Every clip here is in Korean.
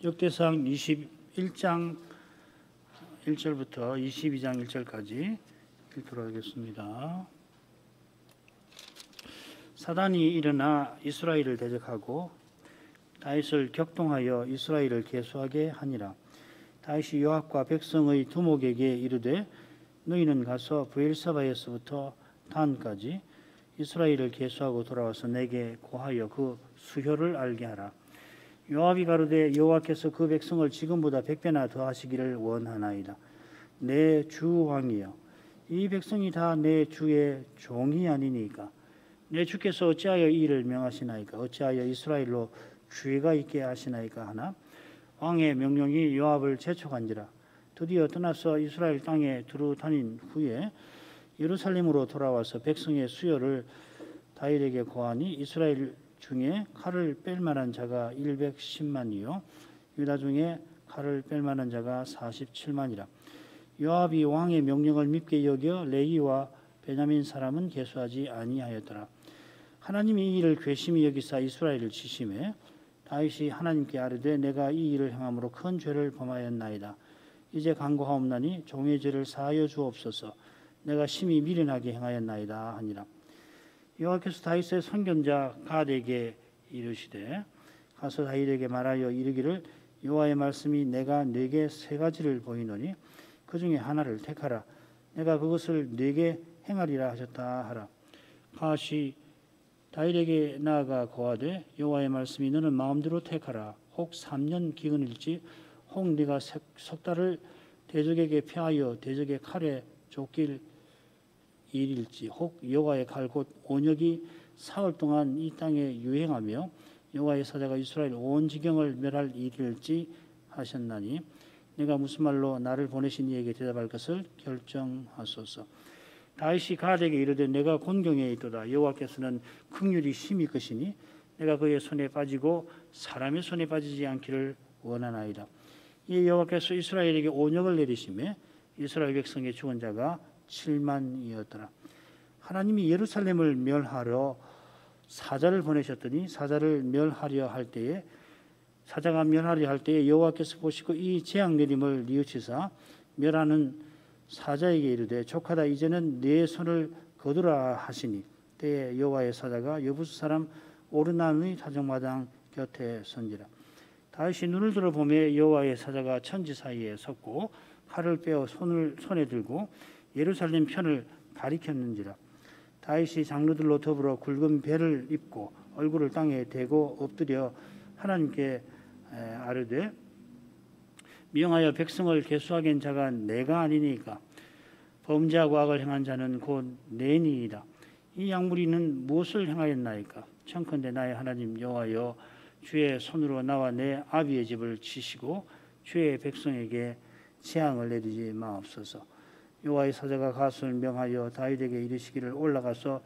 역대상 21장 1절부터 22장 1절까지 읽도록 하겠습니다. 사단이 일어나 이스라엘을 대적하고 다윗을 격동하여 이스라엘을 계수하게 하니라. 다윗이 요압과 백성의 두목에게 이르되 너희는 가서 브엘사바에서부터 단까지 이스라엘을 계수하고 돌아와서 내게 고하여 그 수효를 알게 하라. 요압이 가로되 여호와께서 그 백성을 지금보다 100배나 더 하시기를 원하나이다. 내 주 왕이여, 이 백성이 다 내 주의 종이 아니니까. 내 주께서 어찌하여 이 일을 명하시나이까? 어찌하여 이스라엘로 죄가 있게 하시나이까 하나? 왕의 명령이 요압을 재촉한지라. 드디어 떠나서 이스라엘 땅에 두루 다닌 후에 예루살렘으로 돌아와서 백성의 수요를 다윗에게 고하니 이스라엘 중에 칼을 뺄 만한 자가 110만이요 유다 중에 칼을 뺄 만한 자가 47만이라. 요압이 왕의 명령을 밉게 여겨 레위와 베냐민 사람은 계수하지 아니하였더라. 하나님이 이 일을 괘씸히 여기사 이스라엘을 치심해 다윗이 하나님께 아뢰되 내가 이 일을 행함으로 큰 죄를 범하였나이다. 이제 간구하옵나니 종의 죄를 사하여 주옵소서. 내가 심히 미련하게 행하였나이다 하니라. 여호와께서 다윗의 선견자 갓에게 이르시되 가서 다윗에게 말하여 이르기를 여호와의 말씀이 내가 네게 세 가지를 보이노니 그 중에 하나를 택하라. 내가 그것을 네게 행하리라 하셨다 하라. 갓이 다윗에게 나아가 고하되 여호와의 말씀이 너는 마음대로 택하라. 혹 3년 기근일지 혹 네가 석 달을 대적에게 패하여 대적의 칼에 쫓길 일일지 혹 여호와의 칼 곧 온역이 사흘 동안 이 땅에 유행하며 여호와의 사자가 이스라엘 온 지경을 멸할 일일지 하셨나니 내가 무슨 말로 나를 보내신 이에게 대답할 것을 결정하소서. 다윗이 갓에게 이르되 내가 곤경에 있도다. 여호와께서는 긍휼이 심히 크시니 내가 그의 손에 빠지고 사람의 손에 빠지지 않기를 원하나이다. 이 여호와께서 이스라엘에게 온역을 내리시매 이스라엘 백성의 죽은 자가 7만이었더라. 하나님이 예루살렘을 멸하러 사자를 보내셨더니 사자가 멸하려 할 때에 여호와께서 보시고 이 재앙 내림을 뉘우치사 멸하는 사자에게 이르되 족하다 이제는 네 손을 거두라 하시니 때에 여호와의 사자가 여부스 사람 오르난의 타작마당 곁에 선지라. 다윗이 눈을 들어 보매 여호와의 사자가 천지 사이에 섰고 칼을 빼어 손에 들고 예루살렘 편을 가리켰는지라. 다윗이 장로들로 더불어 굵은 배를 입고 얼굴을 땅에 대고 엎드려 하나님께 아뢰되 명하여 백성을 계수하게 한 자가 내가 아니니까 범죄하고 악을 행한 자는 곧 내니이다. 이 양무리는 무엇을 행하였나이까? 청컨대 나의 하나님 여호와여, 주의 손으로 나와 내 아비의 집을 치시고 주의 백성에게 재앙을 내리지 마옵소서. 여호와의 사자가 갓을 명하여 다윗에게 이르시기를 올라가서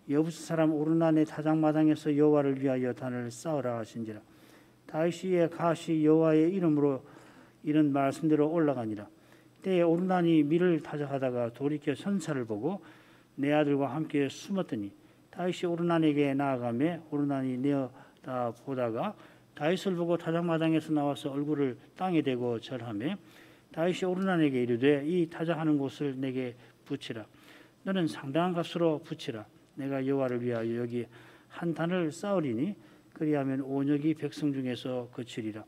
여부스 사람 오르난의 타작마당에서 여호와를 위하여 단을 쌓으라 하신지라. 다윗이 갓이 여호와의 이름으로 이런 말씀대로 올라가니라. 때에 오르난이 밀을 타작하다가 돌이켜 선사를 보고 내 아들과 함께 숨었더니 다윗이 오르난에게 나아가매 오르난이 내어다 보다가 다윗을 보고 타작마당에서 나와서 얼굴을 땅에 대고 절하매 다윗이 오르난에게 이르되 이 타작하는 곳을 내게 붙이라. 너는 상당한 값으로 붙이라. 내가 여호와를 위하여 여기 한 단을 쌓으리니 그리하면 온역이 백성 중에서 그치리라.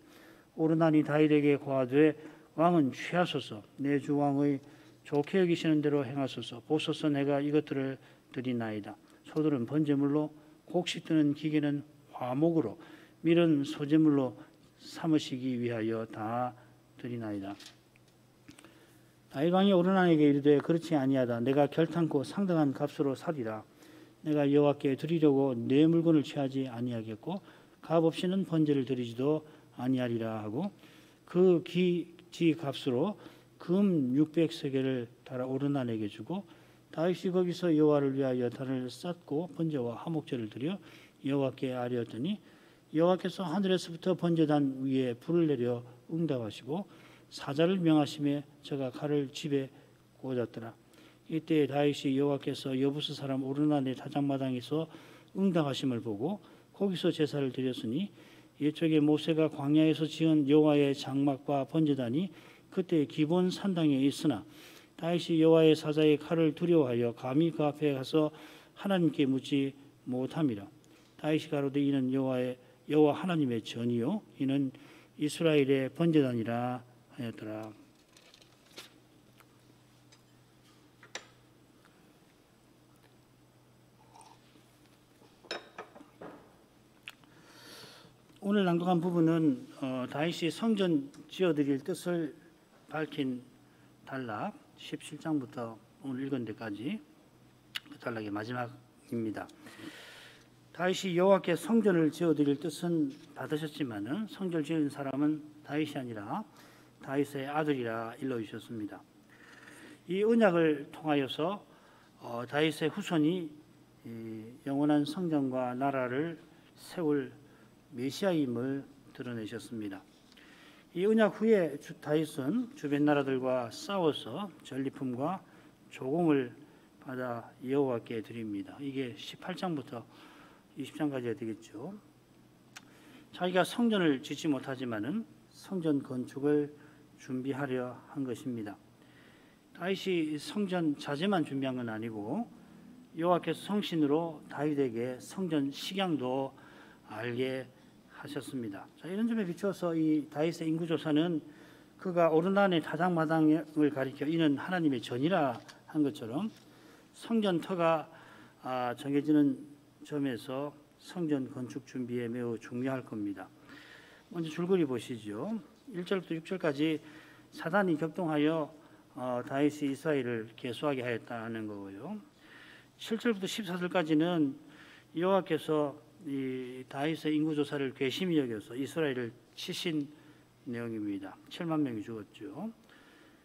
오르난이 다윗에게 고하되 왕은 취하소서. 내 주 왕의 좋게 여기시는 대로 행하소서. 보소서 내가 이것들을 드리나이다. 소들은 번제물로 곡식 뜨는 기계는 화목으로 밀은 소제물로 삼으시기 위하여 다 드리나이다. 다윗 왕이 오르난에게 이르되 그렇지 아니하다. 내가 결탄코 상당한 값으로 사리라. 내가 여호와께 드리려고 내 물건을 취하지 아니하겠고 값 없이는 번제를 드리지도 아니하리라 하고 그 기지 값으로 금 600세겔을 달아 오르난에게 주고 다윗이 거기서 여호와를 위하여 단을 쌓고 번제와 화목제를 드려 여호와께 아뢰었더니 여호와께서 하늘에서부터 번제단 위에 불을 내려 응답하시고 사자를 명하심에 저가 칼을 집에 꽂았더라. 이때 다윗이 여호와께서 여부스 사람 오르난의 타작마당에서 응답하심을 보고 거기서 제사를 드렸으니 이쪽에 모세가 광야에서 지은 여호와의 장막과 번제단이 그때 기본 산당에 있으나 다윗이 여호와의 사자의 칼을 두려워하여 감히 그 앞에 가서 하나님께 묻지 못함이라. 다윗이 가로되 이는 여호와 하나님의 전이요 이는 이스라엘의 번제단이라 하였더라. 오늘 낭독한 부분은 다윗이 성전 지어드릴 뜻을 밝힌 단락 17장부터 오늘 읽은 데까지 그 단락의 마지막입니다. 다윗이 여호와께 성전을 지어드릴 뜻은 받으셨지만은 성전을 지은 사람은 다윗이 아니라 다윗의 아들이라 일러주셨습니다. 이 언약을 통하여서 다윗의 후손이 영원한 성전과 나라를 세울 메시아임을 드러내셨습니다. 이 언약 후에 다윗은 주변 나라들과 싸워서 전리품과 조공을 받아 여호와께 드립니다. 이게 18장부터 20장까지가 되겠죠. 자기가 성전을 짓지 못하지만은 성전 건축을 준비하려 한 것입니다. 다윗이 성전 자재만 준비한 건 아니고 여호와께서 성신으로 다윗에게 성전 식양도 알게 하셨습니다. 자, 이런 점에 비추어서 이 다윗의 인구조사는 그가 오르난의 타작마당을 가리켜 이는 하나님의 전이라 한 것처럼 성전 터가 정해지는 점에서 성전 건축 준비에 매우 중요할 겁니다. 먼저 줄거리 보시죠. 1절부터 6절까지 사단이 격동하여 다윗이 이스라엘을 계수하게 하였다는 거고요. 7절부터 14절까지는 여호와께서 이 다윗의 인구조사를 괘씸히 여겨서 이스라엘을 치신 내용입니다. 7만 명이 죽었죠.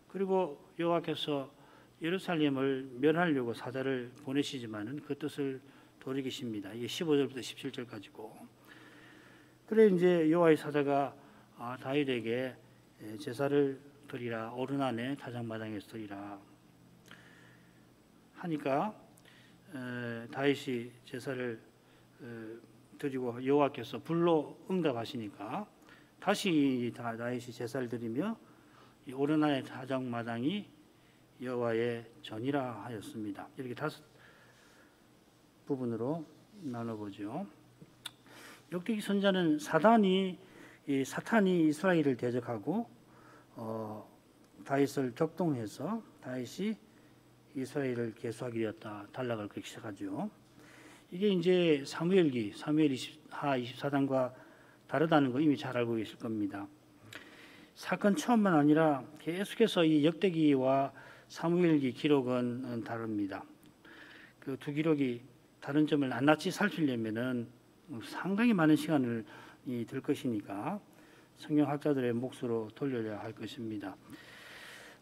그리고 여호와께서 예루살렘을 멸하려고 사자를 보내시지만은 그 뜻을 돌이키십니다. 이게 15절부터 17절까지고. 그래 이제 여호와의 사자가 다윗에게 제사를 드리라 오르난의 타작마당에서 드리라 하니까 다윗이 제사를 드리고 여호와께서 불로 응답하시니까 다시 다윗이 제사를 드리며 이 오르난의 타작마당이 여호와의 전이라 하였습니다. 이렇게 5 부분으로 나눠보죠. 역대기 선지자는 사탄이 이스라엘을 대적하고 다윗을 격동해서 다윗이 이스라엘을 계수하게 되었다. 단락을 그렇게 시작하죠. 이게 이제 사무엘 24장과 다르다는 거 이미 잘 알고 계실 겁니다. 사건 처음만 아니라 계속해서 이 역대기와 사무엘기 기록은 다릅니다. 그 두 기록이 다른 점을 낱낱이 살피려면은 상당히 많은 시간을 들 것이니까 성경학자들의 몫으로 돌려야 할 것입니다.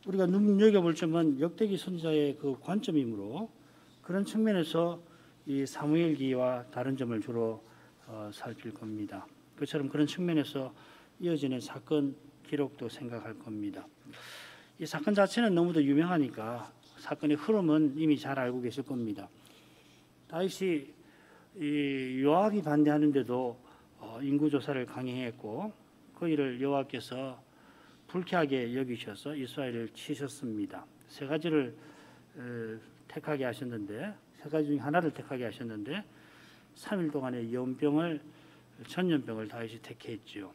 우리가 눈여겨볼 점은 역대기 선지자의 그 관점이므로 그런 측면에서 이 사무엘기와 다른 점을 주로 살필 겁니다. 그처럼 그런 측면에서 이어지는 사건 기록도 생각할 겁니다. 이 사건 자체는 너무도 유명하니까 사건의 흐름은 이미 잘 알고 계실 겁니다. 다윗이 요압이 반대하는데도 인구조사를 강행했고 그 일을 여호와께서 불쾌하게 여기셔서 이스라엘을 치셨습니다. 세 가지를 택하게 하셨는데 세 가지 중에 하나를 택하게 하셨는데 3일 동안의 전염병을 다윗이 택했지요.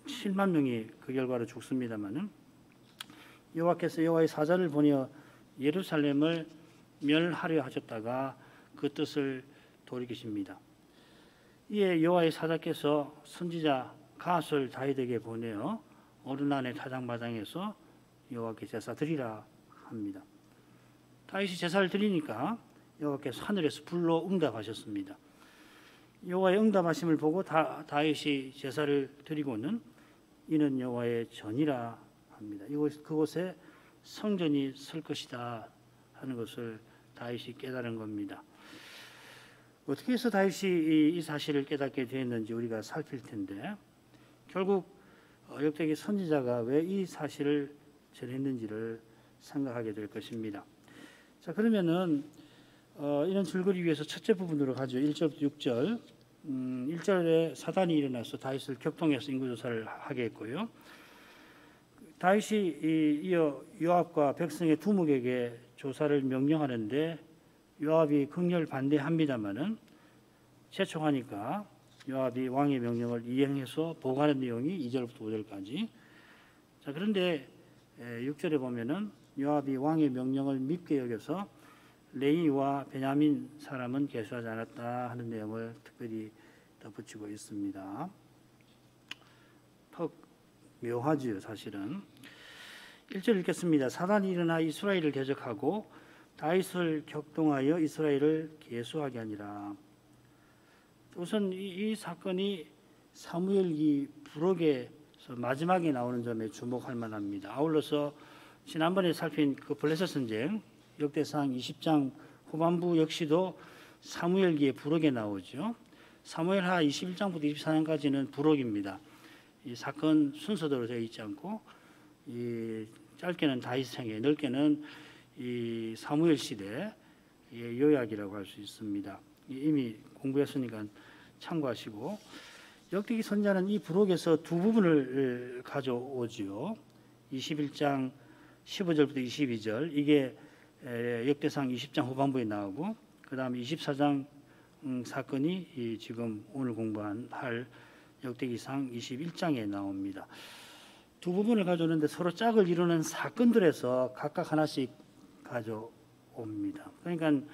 7만 명이 그 결과로 죽습니다마는 여호와께서 여호와의 사자를 보내어 예루살렘을 멸하려 하셨다가 그 뜻을 돌이키십니다. 이에 여호와의 사자께서 선지자 갓을 다윗에게 보내어 오르난의 타작마당에서 여호와께 제사 드리라 합니다. 다윗이 제사를 드리니까 여호와께서 하늘에서 불로 응답하셨습니다. 여호와의 응답하심을 보고 다윗이 제사를 드리고는 이는 여호와의 전이라 합니다. 그곳에 성전이 설 것이다 하는 것을 다윗이 깨달은 겁니다. 어떻게 해서 다윗이 이 사실을 깨닫게 되었는지 우리가 살필 텐데 결국 역대기 선지자가 왜 이 사실을 전했는지를 생각하게 될 것입니다. 자, 그러면은 이런 줄거리 위에서 첫째 부분으로 가죠. 1절부터 6절 1절에 사단이 일어나서 다윗을 격동해서 인구조사를 하게 했고요. 다윗이 이어 요압과 백성의 두목에게 조사를 명령하는데 요압이 극렬 반대합니다마는 재촉하니까 요압이 왕의 명령을 이행해서 보고하는 내용이 2절부터 5절까지. 자, 그런데 6절에 보면은 요압이 왕의 명령을 밉게 여겨서 레위와 베냐민 사람은 계수하지 않았다 하는 내용을 특별히 덧붙이고 있습니다. 턱 묘하지요, 사실은. 1절 읽겠습니다. 사단이 일어나 이스라엘을 대적하고 다윗을 격동하여 이스라엘을 계수하게 하니라. 우선 이 사건이 사무엘기 부록에서 마지막에 나오는 점에 주목할 만합니다. 아울러서 지난번에 살핀 그 블레셋 전쟁 역대상 20장 후반부 역시도 사무엘기의 부록에 나오죠. 사무엘하 21장부터 24장까지는 부록입니다. 이 사건 순서대로 되어 있지 않고 이 짧게는 다윗 생애, 넓게는 이 사무엘 시대 요약이라고 할 수 있습니다. 이미 공부했으니까 참고하시고, 역대기 선자는 이 부록에서 두 부분을 가져오지요. 21장 15절부터 22절 이게 역대상 20장 후반부에 나오고, 그 다음에 24장 사건이 지금 오늘 공부할 역대기상 21장에 나옵니다. 두 부분을 가져오는데 서로 짝을 이루는 사건들에서 각각 하나씩 가져옵니다. 그러니까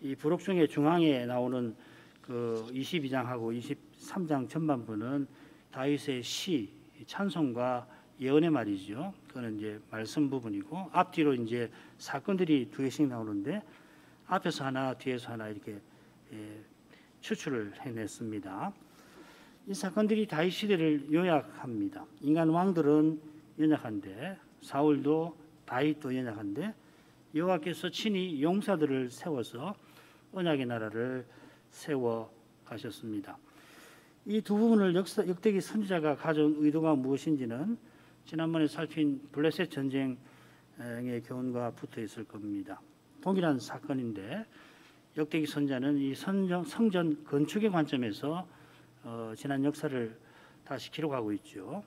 이 부록 중에 중앙에 나오는 그 22장하고 23장 전반부는 다윗의 시, 찬송과 예언의 말이죠. 그거는 이제 말씀 부분이고, 앞뒤로 이제 사건들이 두 개씩 나오는데 앞에서 하나, 뒤에서 하나 이렇게 추출을 해냈습니다. 이 사건들이 다윗 시대를 요약합니다. 인간 왕들은 연약한데, 사울도 다윗도 연약한데 여호와께서 친히 용사들을 세워서 언약의 나라를 세워 가셨습니다. 이 두 부분을 역대기 선지자가 가져온 의도가 무엇인지는 지난번에 살핀 블레셋 전쟁의 교훈과 붙어 있을 겁니다. 동일한 사건인데 역대기 선지자는 이 성전 건축의 관점에서 지난 역사를 다시 기록하고 있죠.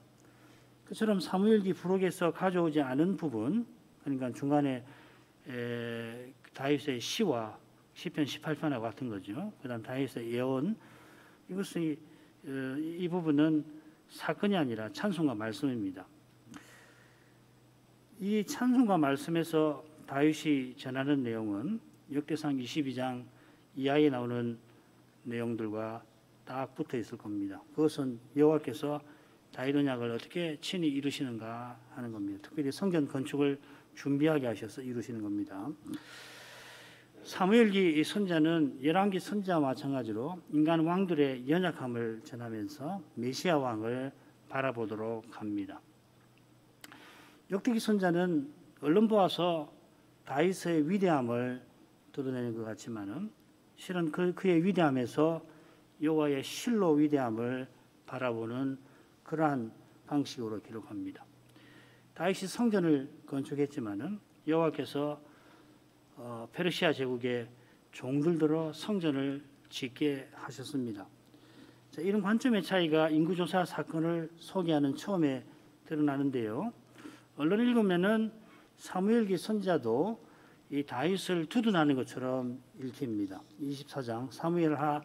그처럼 사무엘기 부록에서 가져오지 않은 부분, 그러니까 중간에 다윗의 시와 시편 18편하고 같은 거죠. 그다음 다윗의 예언, 이것이 이 부분은 사건이 아니라 찬송과 말씀입니다. 이 찬송과 말씀에서 다윗이 전하는 내용은 역대상 22장 이하에 나오는 내용들과 딱 붙어 있을 겁니다. 그것은 여호와께서 다윗 언약을 어떻게 친히 이루시는가 하는 겁니다. 특별히 성전 건축을 준비하게 하셔서 이루시는 겁니다. 사무엘기 선자는 열왕기 선자와 마찬가지로 인간 왕들의 연약함을 전하면서 메시아 왕을 바라보도록 합니다. 역대기 선자는 얼른 보아서 다윗의 위대함을 드러내는 것 같지만은 실은 그의 위대함에서 여호와의 실로 위대함을 바라보는 그러한 방식으로 기록합니다. 다윗이 성전을 건축했지만은 여호와께서 페르시아 제국의 종들들어 성전을 짓게 하셨습니다. 자, 이런 관점의 차이가 인구조사 사건을 소개하는 처음에 드러나는데요. 얼른 읽으면은 사무엘기 선지자도 이 다윗을 두둔하는 것처럼 읽힙니다. 24장 사무엘하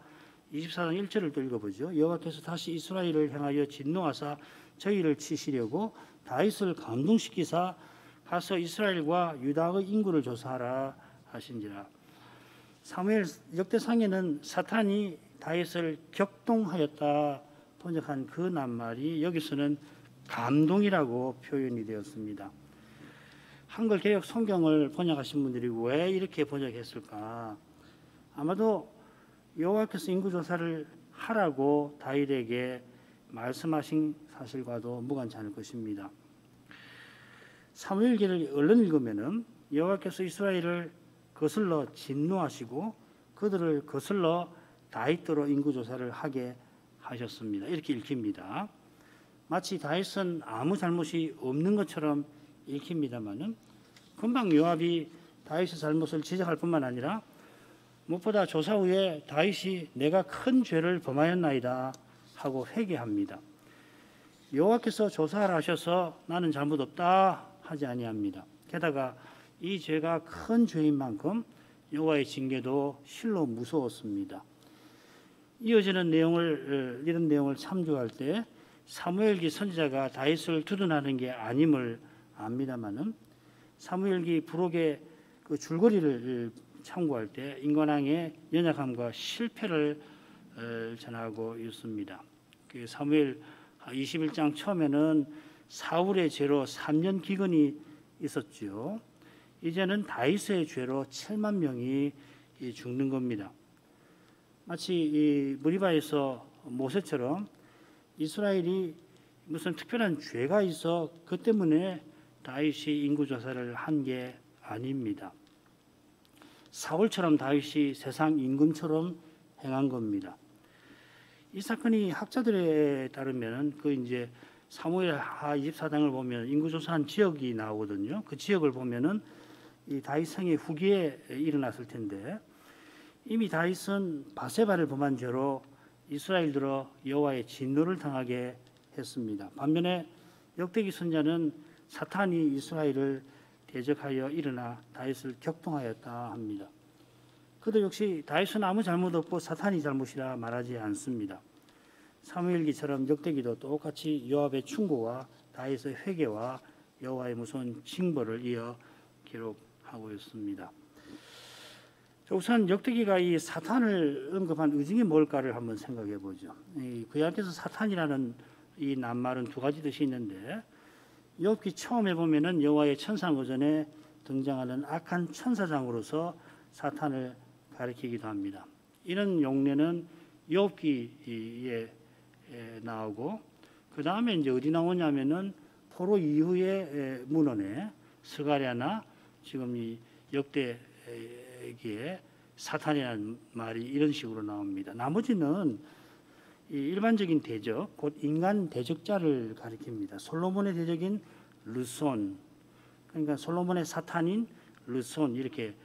24장 1절을 또 읽어보죠. 여호와께서 다시 이스라엘을 향하여 진노하사 저희를 치시려고 다윗을 감동시키사 가서 이스라엘과 유다의 인구를 조사하라 하신지라. 사무엘 역대상에는 사탄이 다윗을 격동하였다 번역한 그 낱말이 여기서는 감동이라고 표현이 되었습니다. 한글 개역 성경을 번역하신 분들이 왜 이렇게 번역했을까? 아마도 여호와께서 인구조사를 하라고 다윗에게 말씀하신 사실과도 무관치 않을 것입니다. 사무엘기를 얼른 읽으면은 여호와께서 이스라엘을 거슬러 진노하시고 그들을 거슬러 다윗더러 인구조사를 하게 하셨습니다. 이렇게 읽힙니다. 마치 다윗은 아무 잘못이 없는 것처럼 읽힙니다만은 금방 요압이 다윗의 잘못을 지적할 뿐만 아니라 무엇보다 조사 후에 다윗이 내가 큰 죄를 범하였나이다 하고 회개합니다. 여호와께서 조사를 하셔서 나는 잘못 없다 하지 아니합니다. 게다가 이 죄가 큰 죄인 만큼 여호와의 징계도 실로 무서웠습니다. 이어지는 이런 내용을 참조할 때 사무엘기 선지자가 다윗을 두둔하는 게 아님을 압니다만은 사무엘기 부록의 그 줄거리를 참고할 때 인간왕의 연약함과 실패를 전하고 있습니다. 그 사무엘 21장 처음에는 사울의 죄로 3년 기근이 있었지요. 이제는 다윗의 죄로 7만 명이 죽는 겁니다. 마치 이 무리바에서 모세처럼 이스라엘이 무슨 특별한 죄가 있어 그 때문에 다윗이 인구조사를 한 게 아닙니다. 사울처럼 다윗이 세상 임금처럼 행한 겁니다. 이 사건이 학자들에 따르면 그 이제 사무엘하 24장을 보면 인구조사한 지역이 나오거든요. 그 지역을 보면은 이 다윗 성의 후기에 일어났을 텐데 이미 다윗은 바세바를 범한 죄로 이스라엘들어 여호와의 진노를 당하게 했습니다. 반면에 역대기 선자는 사탄이 이스라엘을 대적하여 일어나 다윗을 격동하였다 합니다. 그도 역시 다윗은 아무 잘못 없고 사탄이 잘못이라 말하지 않습니다. 사무엘기처럼 역대기도 똑같이 요압의 충고와 다윗의 회개와 여호와의 무서운 징벌을 이어 기록하고 있습니다. 우선 역대기가 이 사탄을 언급한 의중이 뭘까를 한번 생각해 보죠. 그 앞에서 사탄이라는 이 낱말은 두 가지 뜻이 있는데 욥기 처음에 보면은 여호와의 천상거전에 등장하는 악한 천사장으로서 사탄을 가리키기도 합니다. 이런 용례는 욥기에 나오고 그 다음에 이제 어디 나오냐면은 포로 이후의 문헌에 스가랴나 지금 이 역대기에 사탄이라는 말이 이런 식으로 나옵니다. 나머지는 이 일반적인 대적, 곧 인간 대적자를 가리킵니다. 솔로몬의 대적인 르손, 그러니까 솔로몬의 사탄인 르손 이렇게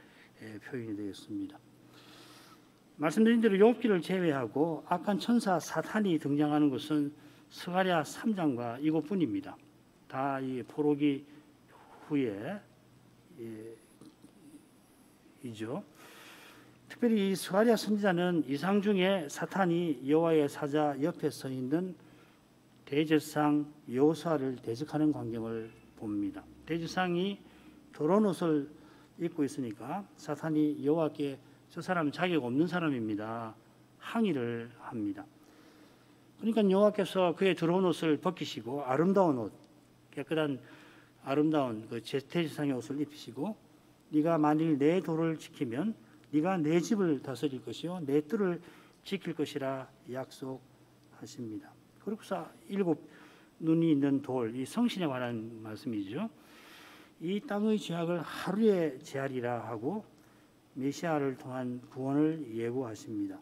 표현이 되겠습니다. 말씀드린 대로 욥기를 제외하고 악한 천사 사탄이 등장하는 것은 스가랴 3장과 이것뿐입니다. 다 이 포로기 후에 이죠. 특별히 이 스가랴 선지자는 이상 중에 사탄이 여호와의 사자 옆에 서 있는 대제사장 여호수아를 대적하는 광경을 봅니다. 대제사장이 더러운 옷을 입고 있으니까 사탄이 여호와께 저 사람은 자격 없는 사람입니다. 항의를 합니다. 그러니까 여호와께서 그의 더러운 옷을 벗기시고 아름다운 옷, 깨끗한 아름다운 그 대제사장의 옷을 입히시고 네가 만일 내 도를 지키면 네가 내 집을 다스릴 것이요 내 뜰을 지킬 것이라 약속하십니다. 그리고서 7 눈이 있는 돌, 이 성신에 관한 말씀이죠. 이 땅의 죄악을 하루에 제하리라 하고 메시아를 통한 구원을 예고하십니다.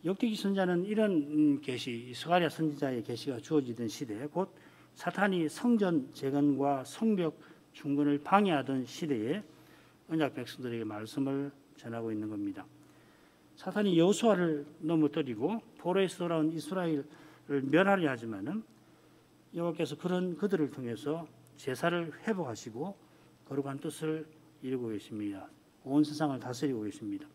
역대기 선자는 이런 계시, 스가랴 선지자의 계시가 주어지던 시대, 곧 사탄이 성전 재건과 성벽 중건을 방해하던 시대에 언약 백성들에게 말씀을 전하고 있는 겁니다. 사탄이 여호수아를 넘어뜨리고 포로에서 돌아온 이스라엘을 멸하려 하지만은 여호와께서 그런 그들을 통해서 제사를 회복하시고 거룩한 뜻을 이루고 계십니다. 온 세상을 다스리고 계십니다.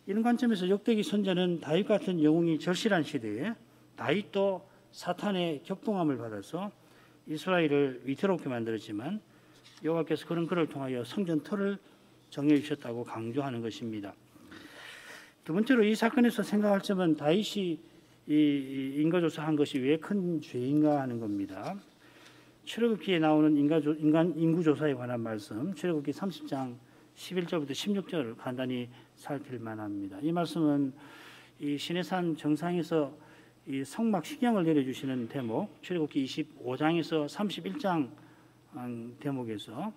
이런 관점에서 역대기 선자는 다윗 같은 영웅이 절실한 시대에 다윗도 사탄의 격동함을 받아서 이스라엘을 위태롭게 만들었지만 여호와께서 그를 통하여 성전 터를 정해 주셨다고 강조하는 것입니다. 두 번째로 이 사건에서 생각할 점은 다윗이 이 인가조사한 것이 왜 큰 죄인가 하는 겁니다. 출애굽기에 나오는 인구조사에 관한 말씀, 출애굽기 30장 11절부터 16절을 간단히 살필 만합니다. 이 말씀은 이 시내산 정상에서 이 성막 식양을 내려주시는 대목, 출애굽기 25장에서 31장 대목에서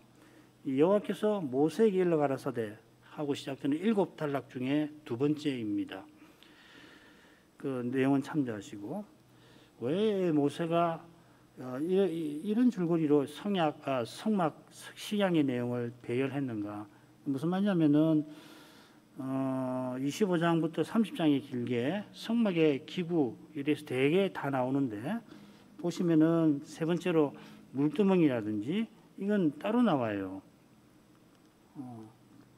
여호와께서 모세에게 일러 가라사대 하고 시작되는 7 단락 중에 두 번째입니다. 그 내용은 참조하시고 왜 모세가 이런 줄거리로 성막 식양의 내용을 배열했는가? 무슨 말이냐면은 25장부터 30장이 길게 성막의 기구 이래서 되게 다 나오는데 보시면은 세 번째로 물두멍이라든지 이건 따로 나와요.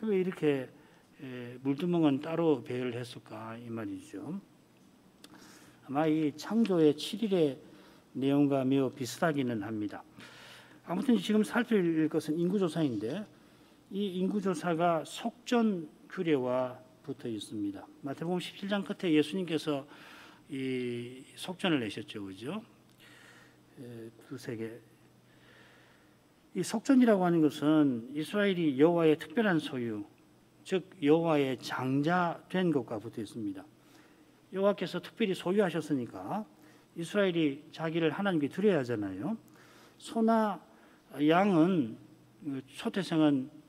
왜 이렇게 물두멍은 따로 배열을 했을까 이 말이죠. 아마 이 창조의 7일의 내용과 매우 비슷하기는 합니다. 아무튼 지금 살필 것은 인구조사인데 이 인구조사가 속전 규례와 붙어 있습니다. 마태복음 17장 끝에 예수님께서 이 속전을 내셨죠, 그죠? 두세 개. 이 속전이라고 하는 것은 이스라엘이 여호와의 특별한 소유, 즉 여호와의 장자된 것과 붙어 있습니다. 여호와께서 특별히 소유하셨으니까 이스라엘이 자기를 하나님께 드려야 하잖아요. 소나 양은 초태생은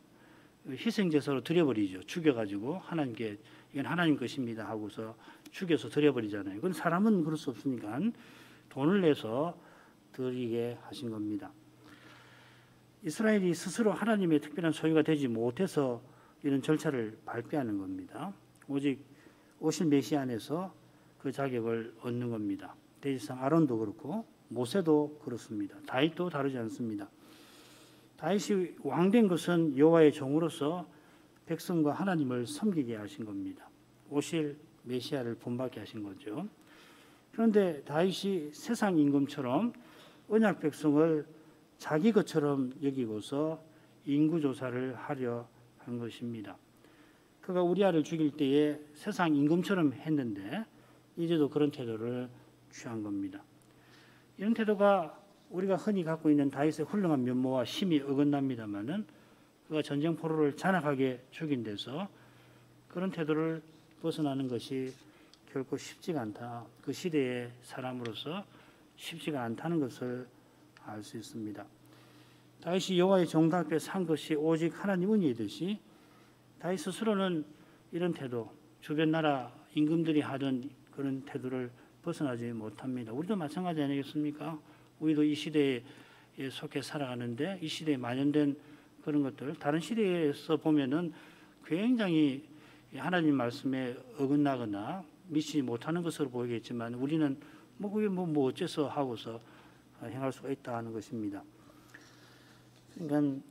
희생제사로 드려버리죠. 죽여가지고 하나님께 이건 하나님 것입니다 하고서 죽여서 드려버리잖아요. 그건 사람은 그럴 수 없으니까 돈을 내서 드리게 하신 겁니다. 이스라엘이 스스로 하나님의 특별한 소유가 되지 못해서 이런 절차를 발표하는 겁니다. 오직 오실 메시아 안에서 그 자격을 얻는 겁니다. 대지상 아론도 그렇고 모세도 그렇습니다. 다윗도 다르지 않습니다. 다윗이 왕된 것은 여호와의 종으로서 백성과 하나님을 섬기게 하신 겁니다. 오실 메시아를 본받게 하신 거죠. 그런데 다윗이 세상 임금처럼 언약 백성을 자기 것처럼 여기고서 인구조사를 하려 한 것입니다. 그가 우리아를 죽일 때에 세상 임금처럼 했는데 이제도 그런 태도를 취한 겁니다. 이런 태도가 우리가 흔히 갖고 있는 다윗의 훌륭한 면모와 심히 어긋납니다마는 그가 전쟁 포로를 잔악하게 죽인 데서 그런 태도를 벗어나는 것이 결코 쉽지가 않다. 그 시대의 사람으로서 쉽지가 않다는 것을 알 수 있습니다. 다윗이 여호와의 정답에 산 것이 오직 하나님 은혜이듯이 다윗 스스로는 이런 태도, 주변 나라 임금들이 하던 그런 태도를 벗어나지 못합니다. 우리도 마찬가지 아니겠습니까? 우리도 이 시대에 속해 살아가는데 이 시대에 만연된 그런 것들, 다른 시대에서 보면은 굉장히 하나님 말씀에 어긋나거나 미치지 못하는 것으로 보이겠지만 우리는 그게 뭐 어째서 하고서 행할 수가 있다는 것입니다. 그러니까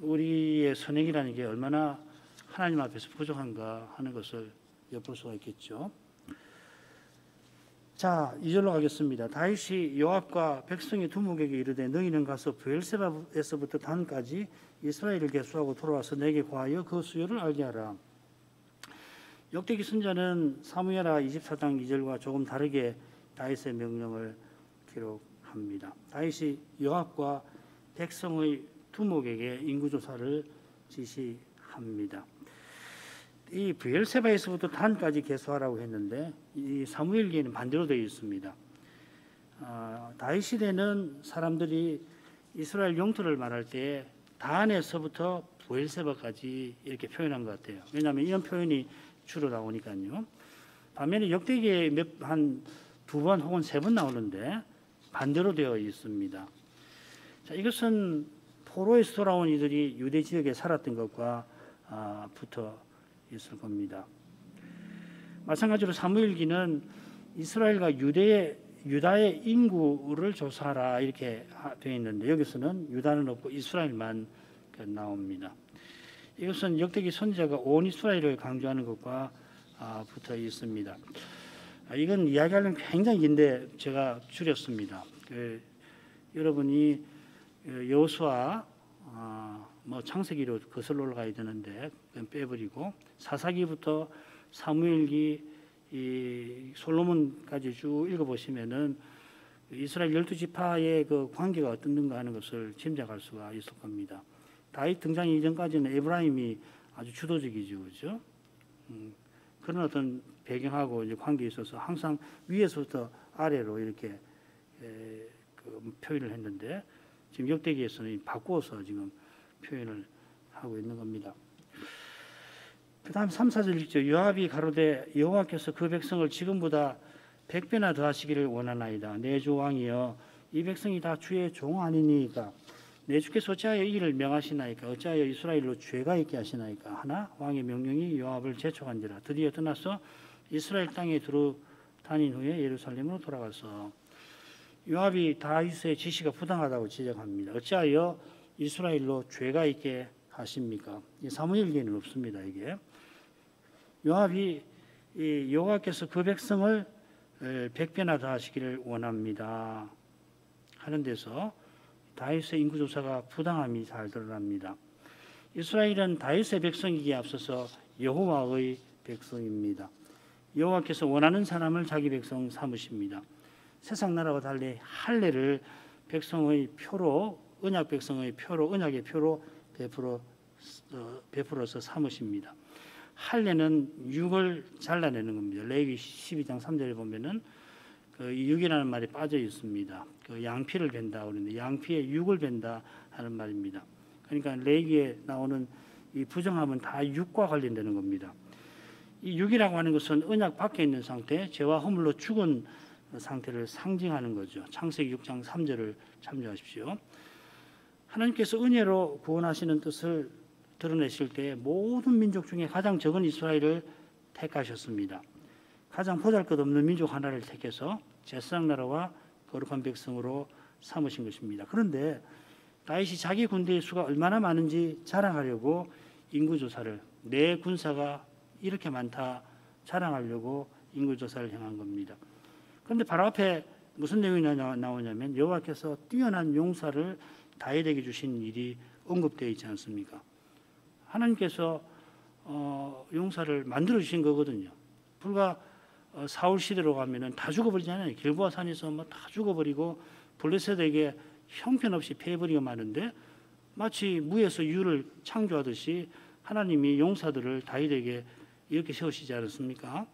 우리의 선행이라는 게 얼마나 하나님 앞에서 부족한가 하는 것을 엿볼 수가 있겠죠. 자, 2절로 가겠습니다. 다윗이 요압과 백성의 두목에게 이르되 너희는 가서 브엘세바에서부터 단까지 이스라엘을 계수하고 돌아와서 내게 고하여 그 수요를 알게 하라. 역대기 선자는 사무엘하 24장 2절과 조금 다르게 다윗의 명령을 기록합니다. 다윗이 요압과 백성의 두목에게 인구조사를 지시합니다. 이 브엘세바에서부터 단까지 계수하라고 했는데 이 사무엘기에는 반대로 되어 있습니다. 다윗 시대는 사람들이 이스라엘 영토를 말할 때 단에서부터 브엘세바까지 이렇게 표현한 것 같아요. 왜냐하면 이런 표현이 주로 나오니까요. 반면에 역대기에 한 두 번 혹은 세 번 나오는데 반대로 되어 있습니다. 자, 이것은 포로에서 돌아온 이들이 유대 지역에 살았던 것과 붙어 있을 겁니다. 마찬가지로 사무엘기는 이스라엘과 유다의 인구를 조사하라 이렇게 되어 있는데 여기서는 유다는 없고 이스라엘만 나옵니다. 이것은 역대기 선지자가 온 이스라엘을 강조하는 것과 붙어 있습니다. 이건 이야기하려면 굉장히 긴데 제가 줄였습니다. 여러분이 여호수아 창세기로 거슬러 올라가야 되는데 빼버리고 사사기부터 사무엘기 솔로몬까지 쭉 읽어보시면은 이스라엘 12지파의 그 관계가 어떤가 하는 것을 짐작할 수가 있을 겁니다. 다윗 등장 이전까지는 에브라임이 아주 주도적이죠, 그렇죠? 그런 어떤 배경하고 이제 관계에 있어서 항상 위에서부터 아래로 이렇게 표현을 했는데 지금 역대기에서는 바꾸어서 지금 표현을 하고 있는 겁니다. 그 다음 3, 4절 읽죠. 요압이 가로되 여호와께서 그 백성을 지금보다 100배나 더하시기를 원하나이다. 내 주 왕이여 이 백성이 다 주의 종 아니니까 내 주께서 어찌하여 이를 명하시나이까? 어찌하여 이스라엘로 죄가 있게 하시나이까? 하나 왕의 명령이 요압을 재촉한지라. 드디어 떠나서 이스라엘 땅에 두루 다닌 후에 예루살렘으로 돌아가서 요압이 다윗의 지시가 부당하다고 지적합니다. 어찌하여 이스라엘로 죄가 있게 하십니까? 사무엘기에는 없습니다. 이게 요압이 여호와께서 그 백성을 100배나 더하시기를 원합니다 하는 데서 다윗의 인구조사가 부당함이 잘 드러납니다. 이스라엘은 다윗의 백성이기에 앞서서 여호와의 백성입니다. 여호와께서 원하는 사람을 자기 백성 삼으십니다. 세상 나라와 달리 할례를 백성의 표로, 언약 백성의 표로, 언약의 표로 베풀어서 삼으십니다. 할례는 육을 잘라내는 겁니다. 레위기 12장 3절에 보면은 그 육이라는 말이 빠져 있습니다. 그 양피를 벤다 그러는데 양피에 육을 벤다 하는 말입니다. 그러니까 레위기에 나오는 이 부정함은 다 육과 관련되는 겁니다. 이 육이라고 하는 것은 언약 밖에 있는 상태, 죄와 허물로 죽은 상태를 상징하는 거죠. 창세기 6장 3절을 참조하십시오. 하나님께서 은혜로 구원하시는 뜻을 드러내실 때 모든 민족 중에 가장 적은 이스라엘을 택하셨습니다. 가장 보잘것없는 민족 하나를 택해서 제사장 나라와 거룩한 백성으로 삼으신 것입니다. 그런데 다윗이 자기 군대의 수가 얼마나 많은지 자랑하려고 인구조사를, 내 군사가 이렇게 많다 자랑하려고 인구조사를 행한 겁니다. 그런데 바로 앞에 무슨 내용이 나오냐면 여호와께서 뛰어난 용사를 다윗에게 주신 일이 언급되어 있지 않습니까? 하나님께서 용사를 만들어 주신 거거든요. 불과 사울 시대로 가면은 다 죽어버리잖아요. 길보아 산에서 뭐 다 죽어버리고 블레셋에게 형편없이 패해버리고 마는데 마치 무에서 유를 창조하듯이 하나님이 용사들을 다윗에게 이렇게 세우시지 않았습니까?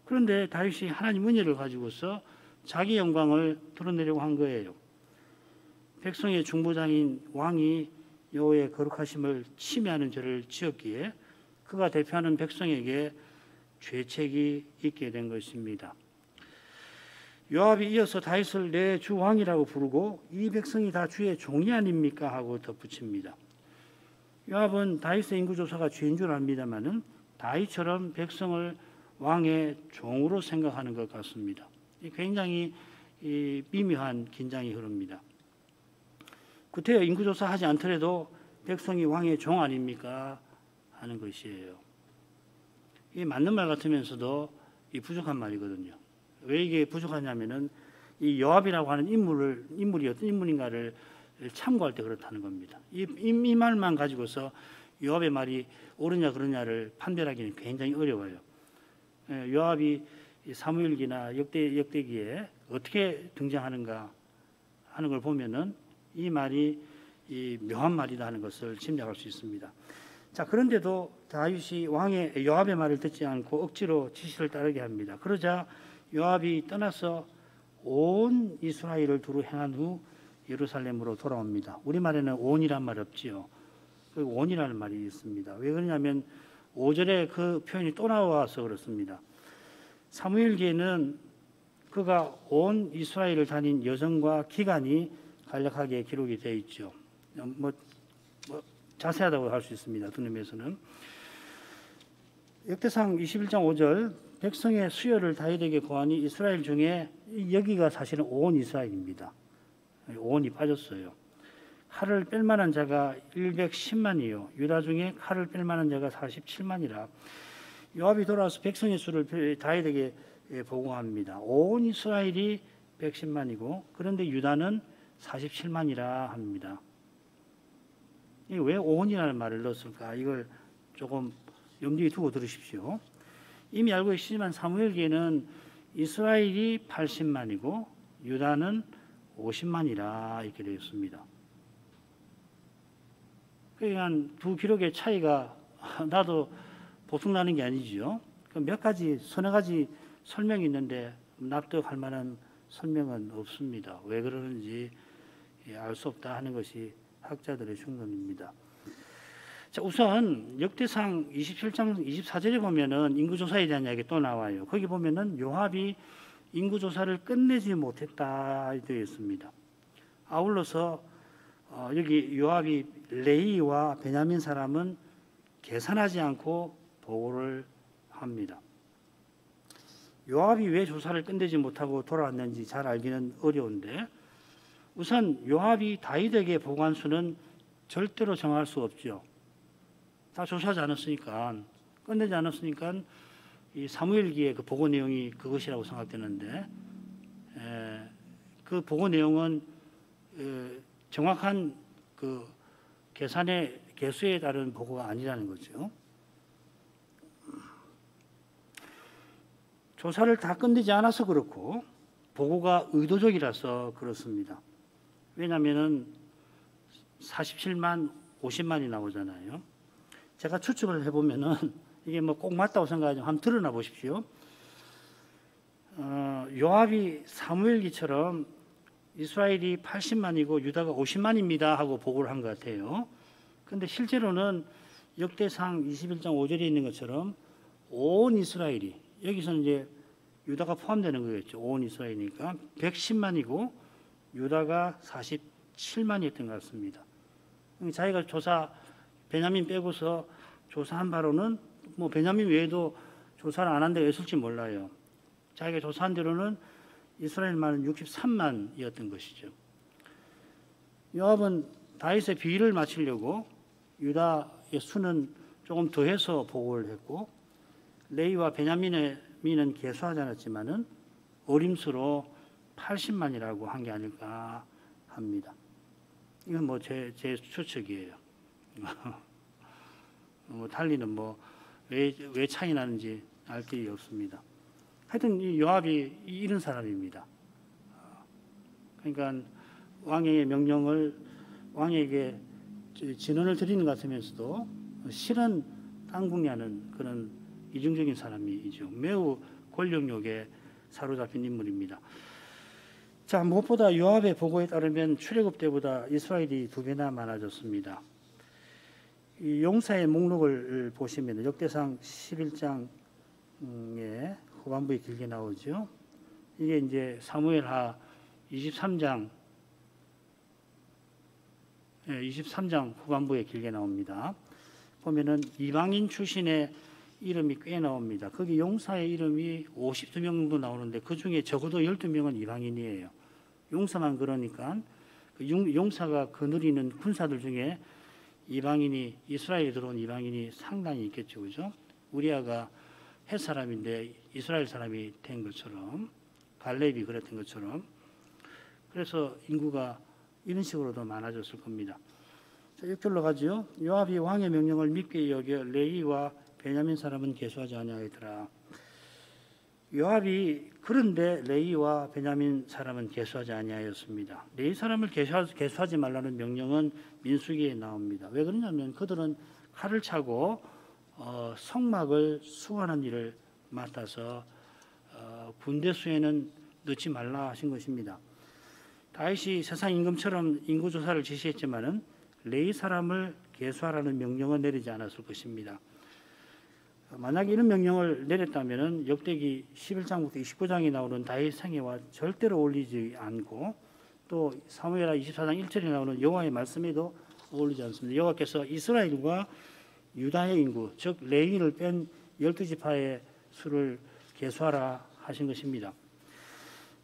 그런데 다윗이 하나님 은혜를 가지고서 자기 영광을 드러내려고 한 거예요. 백성의 중보장인 왕이 여호와의 거룩하심을 침해하는 죄를 지었기에 그가 대표하는 백성에게 죄책이 있게 된 것입니다. 요압이 이어서 다윗을 내 주 왕이라고 부르고 이 백성이 다 주의 종이 아닙니까 하고 덧붙입니다. 요압은 다윗의 인구조사가 죄인 줄 압니다마는 다윗처럼 백성을 왕의 종으로 생각하는 것 같습니다. 굉장히 미묘한 긴장이 흐릅니다. 구태여 인구조사하지 않더라도 백성이 왕의 종 아닙니까 하는 것이에요. 이 맞는 말 같으면서도 이 부족한 말이거든요. 왜 이게 부족하냐면은 이 요압이라고 하는 인물이 어떤 인물인가를 참고할 때 그렇다는 겁니다. 이 말만 가지고서 요압의 말이 옳으냐 그러냐를 판별하기는 굉장히 어려워요. 요압이 사무엘기나 역대기에 어떻게 등장하는가 하는 걸 보면은 이 말이 이 묘한 말이다 하는 것을 짐작할 수 있습니다. 자, 그런데도 다윗이 왕의 요압의 말을 듣지 않고 억지로 지시를 따르게 합니다. 그러자 요압이 떠나서 온 이스라엘을 두루 행한 후 예루살렘으로 돌아옵니다. 우리말에는 온이란 말이 없지요. 그 온이라는 말이 있습니다. 왜 그러냐면 5절에 그 표현이 또 나와서 그렇습니다. 사무엘기에는 그가 온 이스라엘을 다닌 여정과 기간이 간략하게 기록이 되어 있죠. 자세하다고 할 수 있습니다. 두님에서는 역대상 21장 5절 백성의 수요를 다윗에게 고하니 이스라엘 중에 여기가 사실은 온 이스라엘입니다. 온이 빠졌어요. 칼을 뺄 만한 자가 110만이요 유다 중에 칼을 뺄 만한 자가 47만이라. 요압이 돌아와서 백성의 수를 다윗에게 보고합니다. 온 이스라엘이 110만이고 그런데 유다는 47만이라 합니다. 왜 온이라는 말을 넣었을까? 이걸 조금 염두에 두고 들으십시오. 이미 알고 계시지만 사무엘기에는 이스라엘이 80만이고 유다는 50만이라 이렇게 되어 있습니다. 그러니까 두 기록의 차이가 나도 보통 나는 게 아니지요. 몇 가지, 서너 가지 설명이 있는데 납득할 만한 설명은 없습니다. 왜 그러는지 알 수 없다 하는 것이 학자들의 중론입니다. 자, 우선 역대상 27장 24절에 보면은 인구조사에 대한 이야기 또 나와요. 거기 보면은 요압이 인구조사를 끝내지 못했다 되어 있습니다. 아울러서 여기 요압이 레이와 베냐민 사람은 계산하지 않고 보고를 합니다. 요압이 왜 조사를 끝내지 못하고 돌아왔는지 잘 알기는 어려운데 우선 요압이 다윗에게 보고한 수는 절대로 정할 수 없죠. 다 조사하지 않았으니까, 끝내지 않았으니까 이 사무엘기의 그 보고 내용이 그것이라고 생각되는데 그 보고 내용은 정확한 그 계산의 개수에 따른 보고가 아니라는 거죠. 조사를 다 끝내지 않아서 그렇고 보고가 의도적이라서 그렇습니다. 왜냐하면 47만, 50만이 나오잖아요. 제가 추측을 해보면은 이게 뭐 꼭 맞다고 생각하지 한번 드러나 보십시오. 요압이 사무엘기처럼 이스라엘이 80만이고 유다가 50만입니다 하고 보고를 한 것 같아요. 그런데 실제로는 역대상 21장 5절에 있는 것처럼 온 이스라엘이, 여기서는 이제 유다가 포함되는 거겠죠. 온 이스라엘이니까 110만이고 유다가 47만이었던 것 같습니다. 자기가 베냐민 빼고서 조사한 바로는 뭐 베냐민 외에도 조사를 안 한 데가 있을지 몰라요. 자기가 조사한 대로는 이스라엘만은 63만이었던 것이죠. 요압은 다윗의 비위를 맞추려고 유다의 수는 조금 더해서 보고를 했고 레이와 베냐민은 계수하지 않았지만은 어림수로 80만이라고 한 게 아닐까 합니다. 이건 뭐 제 추측이에요. 뭐 달리는 왜 차이 나는지 알 길이 없습니다. 하여튼 이 요압이 이런 사람입니다. 그러니까 왕의 명령을 왕에게 진언을 드리는 것 같으면서도 실은 땅궁리하는 그런 이중적인 사람이죠. 매우 권력욕에 사로잡힌 인물입니다. 자, 무엇보다 요압의 보고에 따르면 출애굽 때보다 이스라엘이 2배나 많아졌습니다. 이 용사의 목록을 보시면 역대상 11장에 후반부에 길게 나오죠. 이게 이제 사무엘하 23장 후반부에 길게 나옵니다. 보면은 이방인 출신의 이름이 꽤 나옵니다. 거기 용사의 이름이 52명 정도 나오는데 그 중에 적어도 12명은 이방인이에요. 용사만 그러니까 그 용사가 거느리는 군사들 중에 이스라엘에 들어온 이방인이 상당히 있겠죠. 그죠? 우리아가 헷 사람인데 이스라엘 사람이 된 것처럼, 갈렙이 그랬던 것처럼, 그래서 인구가 이런 식으로도 많아졌을 겁니다. 자, 6절로 가죠. 요압이 왕의 명령을 믿게 여겨 레이와 베냐민 사람은 계수하지 아니하였더라. 요압이 그런데 레이와 베냐민 사람은 계수하지 아니하였습니다. 레이 사람을 계수하지 말라는 명령은 민수기에 나옵니다. 왜 그러냐면 그들은 칼을 차고 성막을 수호하는 일을 맡아서 군대 수에는 넣지 말라 하신 것입니다. 다윗이 세상 임금처럼 인구조사를 지시했지만은 레이 사람을 계수하라는 명령은 내리지 않았을 것입니다. 만약에 이런 명령을 내렸다면 역대기 11장부터 29장에 나오는 다윗 생애와 절대로 어울리지 않고 또 사무엘하 24장 1절에 나오는 여호와의 말씀에도 어울리지 않습니다. 여호와께서 이스라엘과 유다의 인구, 즉 레위인을 뺀 12지파의 수를 계수하라 하신 것입니다.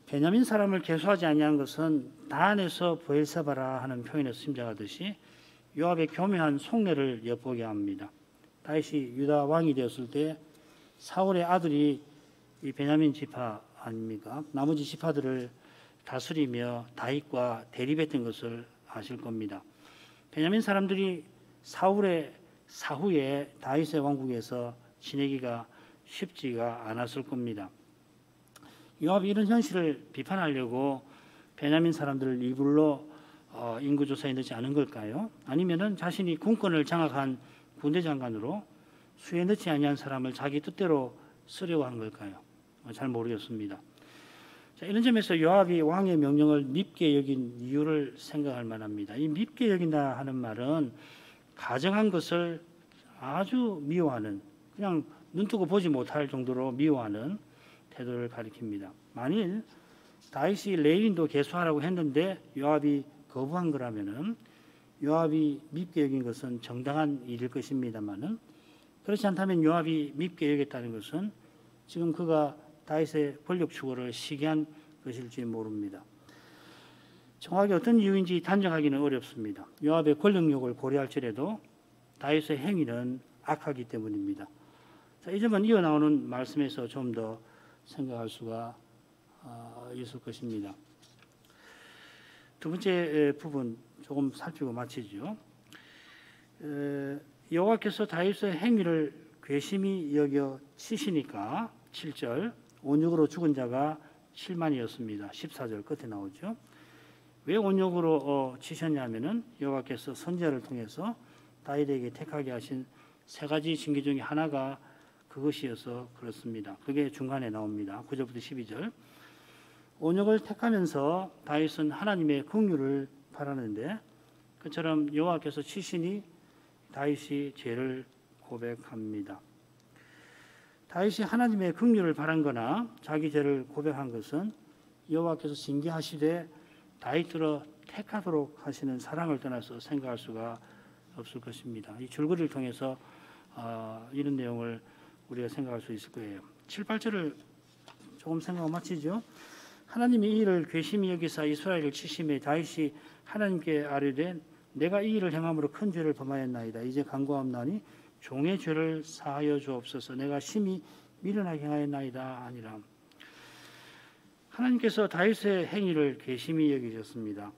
베냐민 사람을 계수하지 아니한 것은 단에서 브엘세바라 하는 표현에서 짐작하듯이 요압의 교묘한 속내를 엿보게 합니다. 다윗이 유다 왕이 되었을 때 사울의 아들이 이 베냐민 지파 아닙니까? 나머지 지파들을 다스리며 다윗과 대립했던 것을 아실 겁니다. 베냐민 사람들이 사울의 사후에 다윗의 왕국에서 지내기가 쉽지가 않았을 겁니다. 요압이 이런 현실을 비판하려고 베냐민 사람들을 이불로 인구조사에 넣지 않은 걸까요? 아니면은 자신이 군권을 장악한 군대 장관으로 수에 넣지 아니한 사람을 자기 뜻대로 쓰려고 한 걸까요? 잘 모르겠습니다. 자, 이런 점에서 요압이 왕의 명령을 밉게 여긴 이유를 생각할 만합니다. 이 밉게 여긴다 하는 말은 가정한 것을 아주 미워하는, 그냥 눈뜨고 보지 못할 정도로 미워하는 태도를 가리킵니다. 만일 다윗이 레위인도 계수하라고 했는데 요압이 거부한 거라면은 요압이 밉게 여긴 것은 정당한 일일 것입니다만은 그렇지 않다면 요압이 밉게 여겼다는 것은 지금 그가 다윗의 권력 추구를 시기한 것일지 모릅니다. 정확히 어떤 이유인지 단정하기는 어렵습니다. 요압의 권력욕을 고려할지라도 다윗의 행위는 악하기 때문입니다. 자, 이 점은 이어 나오는 말씀에서 좀 더 생각할 수가 있을 것입니다. 두 번째 부분 조금 살피고 마치죠. 여호와께서 다윗의 행위를 괘씸히 여겨 치시니까 7절 온역으로 죽은 자가 7만이었습니다. 14절 끝에 나오죠. 왜 온역으로 치셨냐면은 여호와께서 선지자를 통해서 다윗에게 택하게 하신 세 가지 징계 중에 하나가 그것이어서 그렇습니다. 그게 중간에 나옵니다. 9절부터 12절. 온역을 택하면서 다윗은 하나님의 긍휼을 바라는데 그처럼 여호와께서 치시니 다윗이 죄를 고백합니다. 다윗이 하나님의 긍휼을 바란 거나 자기 죄를 고백한 것은 여호와께서 징계하시되 다윗으로 택하도록 하시는 사랑을 떠나서 생각할 수가 없을 것입니다. 이 줄거리를 통해서 이런 내용을 우리가 생각할 수 있을 거예요. 7, 8절을 조금 생각하고 마치죠. 하나님이 이 일을 괘씸히 여기사 이스라엘을 치심에 다윗이 하나님께 아뢰되 내가 이 일을 행함으로 큰 죄를 범하였나이다. 이제 간구하옵나니 종의 죄를 사하여 주옵소서. 내가 심히 미련하게 행하였나이다 아니라. 하나님께서 다윗의 행위를 괘씸히 여기셨습니다.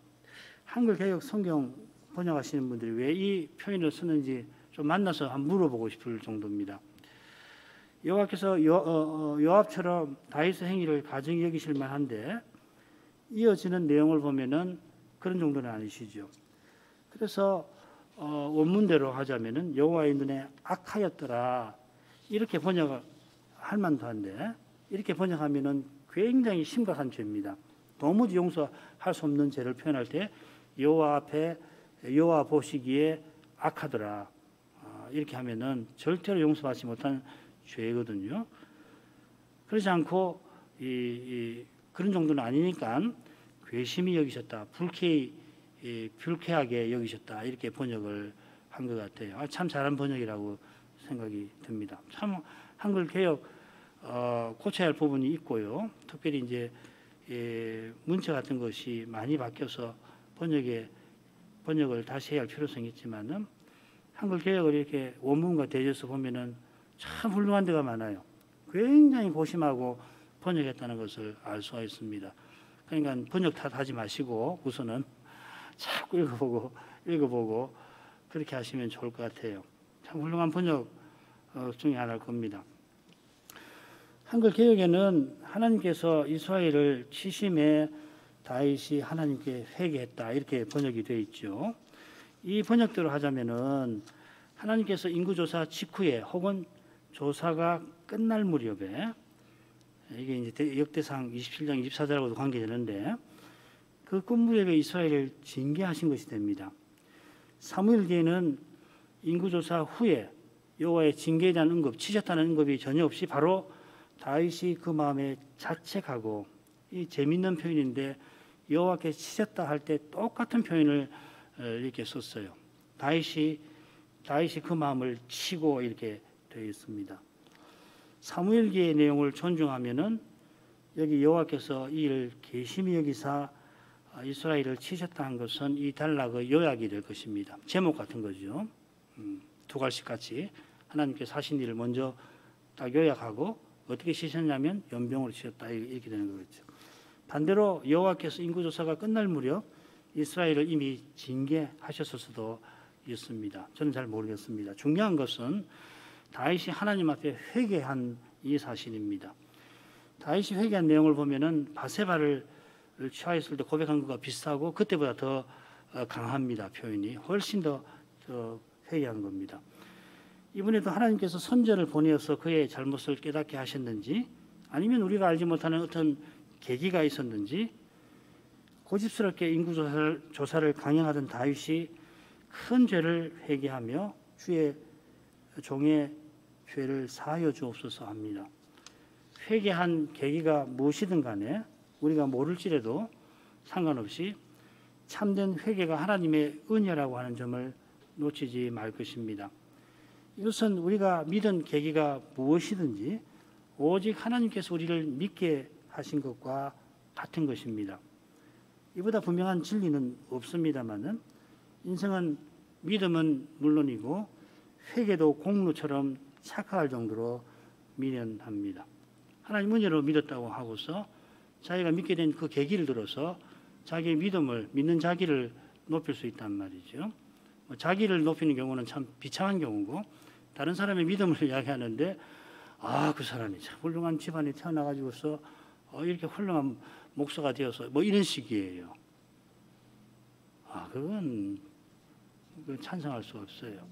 한글 개역 성경 번역하시는 분들이 왜 이 표현을 쓰는지 좀 만나서 한번 물어보고 싶을 정도입니다. 여호와께서 요압처럼 다윗의 행위를 가증히 여기실 만한데 이어지는 내용을 보면은 그런 정도는 아니시죠. 그래서 원문대로 하자면은 여호와의 눈에 악하였더라 이렇게 번역할 만도 한데 이렇게 번역하면은 굉장히 심각한 죄입니다. 도무지 용서할 수 없는 죄를 표현할 때 여호와 앞에 여호와 보시기에 악하더라 이렇게 하면은 절대로 용서받지 못한 죄거든요. 그렇지 않고 그런 정도는 아니니까 괘씸히 여기셨다, 불쾌하게 여기셨다 이렇게 번역을 한 것 같아요. 참 잘한 번역이라고 생각이 듭니다. 참 한글 개역 고쳐야 할 부분이 있고요. 특별히 이제 문체 같은 것이 많이 바뀌어서 번역을 다시 해야 할 필요성이 있지만은 한글 개역을 이렇게 원문과 대조해서 보면은 참 훌륭한 데가 많아요. 굉장히 고심하고 번역했다는 것을 알 수가 있습니다. 그러니까 번역 탓하지 마시고 우선은 자꾸 읽어보고 그렇게 하시면 좋을 것 같아요. 참 훌륭한 번역 중에 하나일 겁니다. 한글 개역에는 하나님께서 이스라엘을 치심에 다윗이 하나님께 회개했다 이렇게 번역이 되어 있죠. 이 번역대로 하자면은 하나님께서 인구조사 직후에 혹은 조사가 끝날 무렵에 이게 이제 역대상 27장 24절하고도 관계되는데 그 끝 무렵에 이스라엘을 징계하신 것이 됩니다. 사무엘기에는 인구조사 후에 여호와의 징계에 대한 언급, 치셨다는 언급이 전혀 없이 바로 다윗이 그 마음에 자책하고 이 재밌는 표현인데 여호와께 치셨다 할 때 똑같은 표현을 이렇게 썼어요. 다윗이 그 마음을 치고 이렇게 되어 있습니다. 사무엘기의 내용을 존중하면은 여기 여호와께서 이 일을 괘씸히 여기사 이스라엘을 치셨다 한 것은 이 단락의 요약이 될 것입니다. 제목 같은 거죠. 두 갈씩 같이 하나님께서 하신 일을 먼저 딱 요약하고 어떻게 치셨냐면 연병으로 치셨다 이렇게 되는 거겠죠. 반대로 여호와께서 인구조사가 끝날 무렵 이스라엘을 이미 징계하셨을 수도 있습니다. 저는 잘 모르겠습니다. 중요한 것은 다윗이 하나님 앞에 회개한 이 사실입니다. 다윗이 회개한 내용을 보면은 바세바를 취하였을 때 고백한 것과 비슷하고 그때보다 더 강합니다. 표현이 훨씬 더 회개한 겁니다. 이번에도 하나님께서 선지자를 보내어서 그의 잘못을 깨닫게 하셨는지 아니면 우리가 알지 못하는 어떤 계기가 있었는지 고집스럽게 인구조사를 강행하던 다윗이 큰 죄를 회개하며 주의 종의 죄를 사하여 주옵소서 합니다. 회개한 계기가 무엇이든 간에 우리가 모를지라도 상관없이 참된 회개가 하나님의 은혜라고 하는 점을 놓치지 말 것입니다. 이것은 우리가 믿은 계기가 무엇이든지 오직 하나님께서 우리를 믿게 하신 것과 같은 것입니다. 이보다 분명한 진리는 없습니다마는 인생은 믿음은 물론이고 회개도 공로처럼 착각할 정도로 미련합니다. 하나님 은혜로 믿었다고 하고서 자기가 믿게 된 그 계기를 들어서 자기의 믿는 자기를 높일 수 있단 말이죠. 자기를 높이는 경우는 참 비참한 경우고 다른 사람의 믿음을 이야기하는데 그 사람이 참 훌륭한 집안에 태어나가지고서 이렇게 훌륭한 목사가 되어서 이런 식이에요. 그건 찬성할 수 없어요.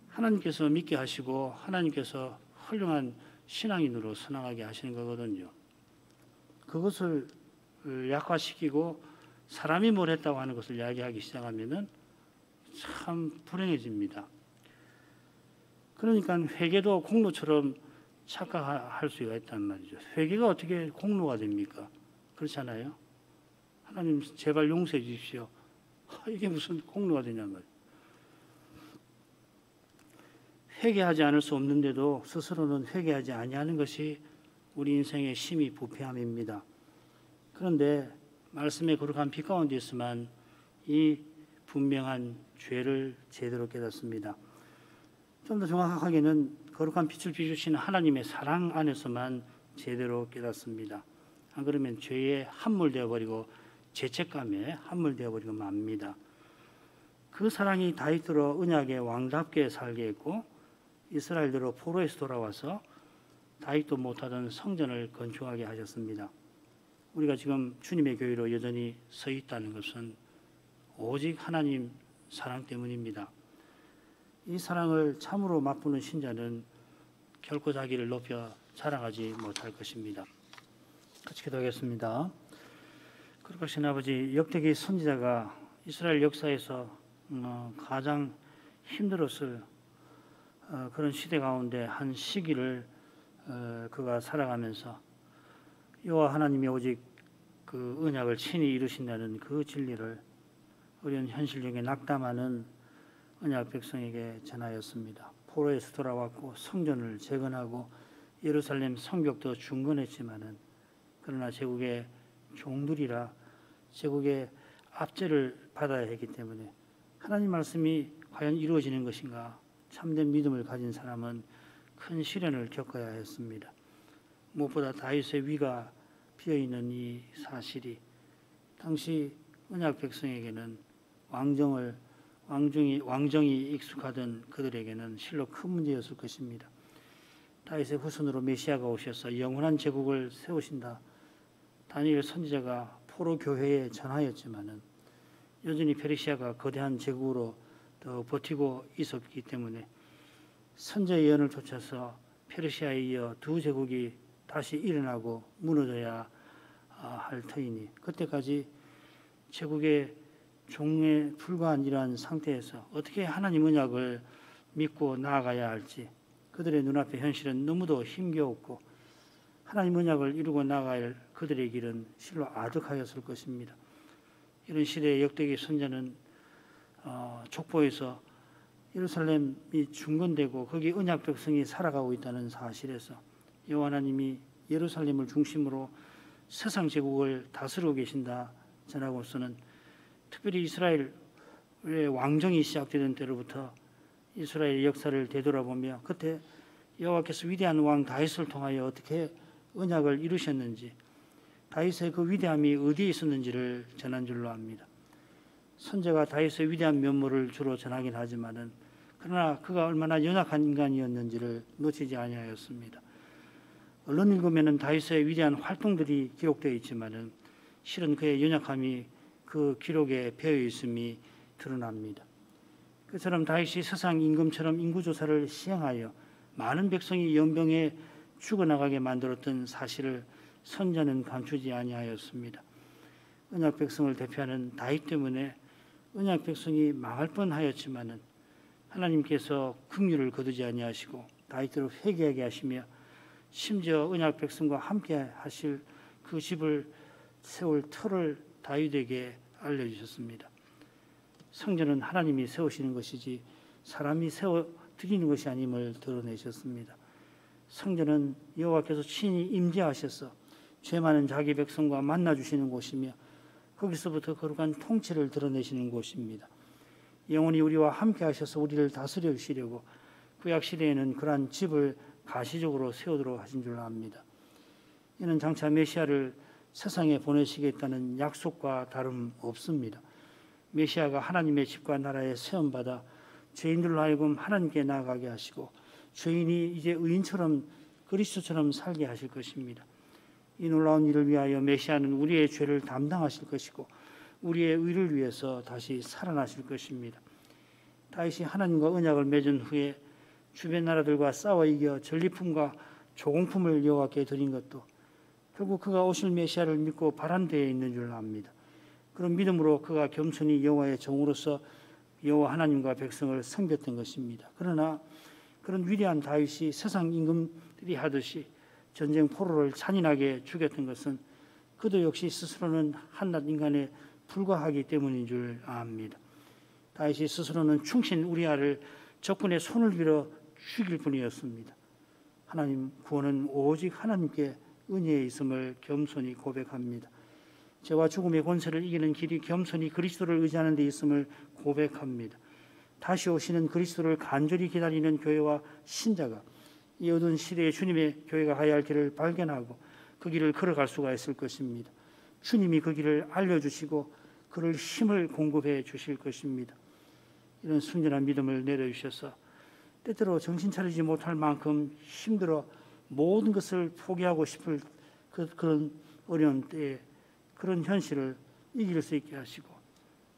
하나님께서 믿게 하시고 하나님께서 훌륭한 신앙인으로 선앙하게 하시는 거거든요. 그것을 약화시키고 사람이 뭘 했다고 하는 것을 이야기하기 시작하면은 참 불행해집니다. 그러니까 회개도 공로처럼 착각할 수가 있단 말이죠. 회개가 어떻게 공로가 됩니까? 그렇잖아요. 하나님 제발 용서해 주십시오. 이게 무슨 공로가 되냔 말이에요. 회개하지 않을 수 없는데도 스스로는 회개하지 아니하는 것이 우리 인생의 심히 부패함입니다. 그런데 말씀의 거룩한 빛 가운데 있으면 이 분명한 죄를 제대로 깨닫습니다. 좀 더 정확하게는 거룩한 빛을 비추시는 하나님의 사랑 안에서만 제대로 깨닫습니다. 안 그러면 죄에 함몰되어 버리고 죄책감에 함몰되어 버리고 맙니다. 그 사랑이 다윗으로 언약의 왕답게 살게 했고 이스라엘대로 포로에서 돌아와서 다윗도 못하던 성전을 건축하게 하셨습니다. 우리가 지금 주님의 교회로 여전히 서 있다는 것은 오직 하나님 사랑 때문입니다. 이 사랑을 참으로 맛보는 신자는 결코 자기를 높여 자랑하지 못할 것입니다. 같이 기도하겠습니다. 거룩하신 아버지, 역대기 선지자가 이스라엘 역사에서 가장 힘들었을 그런 시대 가운데 한 시기를 그가 살아가면서 여호와 하나님이 오직 그 언약을 친히 이루신다는 그 진리를 어려운 현실력에 낙담하는 언약 백성에게 전하였습니다. 포로에서 돌아왔고 성전을 재건하고 예루살렘 성벽도 중건했지만은 그러나 제국의 종들이라 제국의 압제를 받아야 했기 때문에 하나님 말씀이 과연 이루어지는 것인가? 참된 믿음을 가진 사람은 큰 시련을 겪어야 했습니다. 무엇보다 다윗의 위가 비어있는 이 사실이 당시 언약 백성에게는 왕정이 익숙하던 그들에게는 실로 큰 문제였을 것입니다. 다윗의 후손으로 메시아가 오셔서 영원한 제국을 세우신다. 다니엘 선지자가 포로 교회에 전하였지만은 여전히 페르시아가 거대한 제국으로 더 버티고 있었기 때문에 선지자의 예언을 쫓아서 페르시아에 이어 두 제국이 다시 일어나고 무너져야 할 터이니 그때까지 제국의 종에 불과한 이러한 상태에서 어떻게 하나님 언약을 믿고 나아가야 할지 그들의 눈앞의 현실은 너무도 힘겨웠고 하나님 언약을 이루고 나아갈 그들의 길은 실로 아득하였을 것입니다. 이런 시대의 역대기 선자는 족보에서 예루살렘이 중건되고 거기 언약 백성이 살아가고 있다는 사실에서 여호와 하나님이 예루살렘을 중심으로 세상 제국을 다스리고 계신다 전하고서는 특별히 이스라엘의 왕정이 시작되던 때로부터 이스라엘의 역사를 되돌아보며 그때 여호와께서 위대한 왕 다윗을 통하여 어떻게 언약을 이루셨는지 다윗의 그 위대함이 어디에 있었는지를 전한 줄로 압니다. 선제가 다윗의 위대한 면모를 주로 전하긴 하지만은 그러나 그가 얼마나 연약한 인간이었는지를 놓치지 아니하였습니다. 언론 읽으면은 다윗의 위대한 활동들이 기록되어 있지만은 실은 그의 연약함이 그 기록에 배어 있음이 드러납니다. 그처럼 다윗이 세상 임금처럼 인구조사를 시행하여 많은 백성이 연병에 죽어나가게 만들었던 사실을 선자는 감추지 아니하였습니다. 언약 백성을 대표하는 다윗 때문에 언약 백성이 망할 뻔하였지만은 하나님께서 긍휼을 거두지 아니하시고 다윗대로 회개하게 하시며 심지어 언약 백성과 함께 하실 그 집을 세울 터를 다윗에게 알려주셨습니다. 성전은 하나님이 세우시는 것이지 사람이 세워 드리는 것이 아님을 드러내셨습니다. 성전은 여호와께서 친히 임재하셔서 죄 많은 자기 백성과 만나주시는 곳이며 거기서부터 거룩한 통치를 드러내시는 곳입니다. 영원히 우리와 함께 하셔서 우리를 다스려 주시려고 구약시대에는 그러한 집을 가시적으로 세우도록 하신 줄 압니다. 이는 장차 메시아를 세상에 보내시겠다는 약속과 다름없습니다. 메시아가 하나님의 집과 나라에 세움받아 죄인들로 하여금 하나님께 나아가게 하시고 죄인이 이제 의인처럼 그리스도처럼 살게 하실 것입니다. 이 놀라운 일을 위하여 메시아는 우리의 죄를 담당하실 것이고 우리의 의를 위해서 다시 살아나실 것입니다. 다윗이 하나님과 언약을 맺은 후에 주변 나라들과 싸워 이겨 전리품과 조공품을 여호와께 드린 것도 결국 그가 오실 메시아를 믿고 바란 데에 있는 줄 압니다. 그런 믿음으로 그가 겸손히 여호와의 종으로서 여호와 하나님과 백성을 섬겼던 것입니다. 그러나 그런 위대한 다윗이 세상 임금들이 하듯이 전쟁 포로를 잔인하게 죽였던 것은 그도 역시 스스로는 한낱 인간에 불과하기 때문인 줄 압니다. 다윗이 스스로는 충신 우리아를 적군의 손을 빌어 죽일 뿐이었습니다. 하나님 구원은 오직 하나님께 은혜에 있음을 겸손히 고백합니다. 죄와 죽음의 권세를 이기는 길이 겸손히 그리스도를 의지하는 데 있음을 고백합니다. 다시 오시는 그리스도를 간절히 기다리는 교회와 신자가 이 어두운 시대에 주님의 교회가 가야 할 길을 발견하고 그 길을 걸어갈 수가 있을 것입니다. 주님이 그 길을 알려주시고 그를 힘을 공급해 주실 것입니다. 이런 순전한 믿음을 내려주셔서 때때로 정신 차리지 못할 만큼 힘들어 모든 것을 포기하고 싶을 그런 어려운 때에 그런 현실을 이길 수 있게 하시고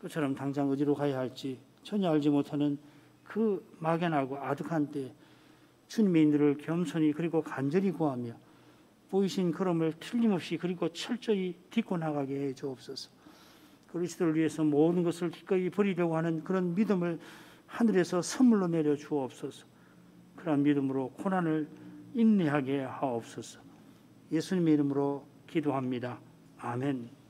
그처럼 당장 어디로 가야 할지 전혀 알지 못하는 그 막연하고 아득한 때에 주님의 인들을 겸손히 그리고 간절히 구하며 보이신 걸음을 틀림없이 그리고 철저히 딛고 나가게 해 주옵소서. 그리스도를 위해서 모든 것을 기꺼이 버리려고 하는 그런 믿음을 하늘에서 선물로 내려 주옵소서. 그런 믿음으로 고난을 인내하게 하옵소서. 예수님의 이름으로 기도합니다. 아멘.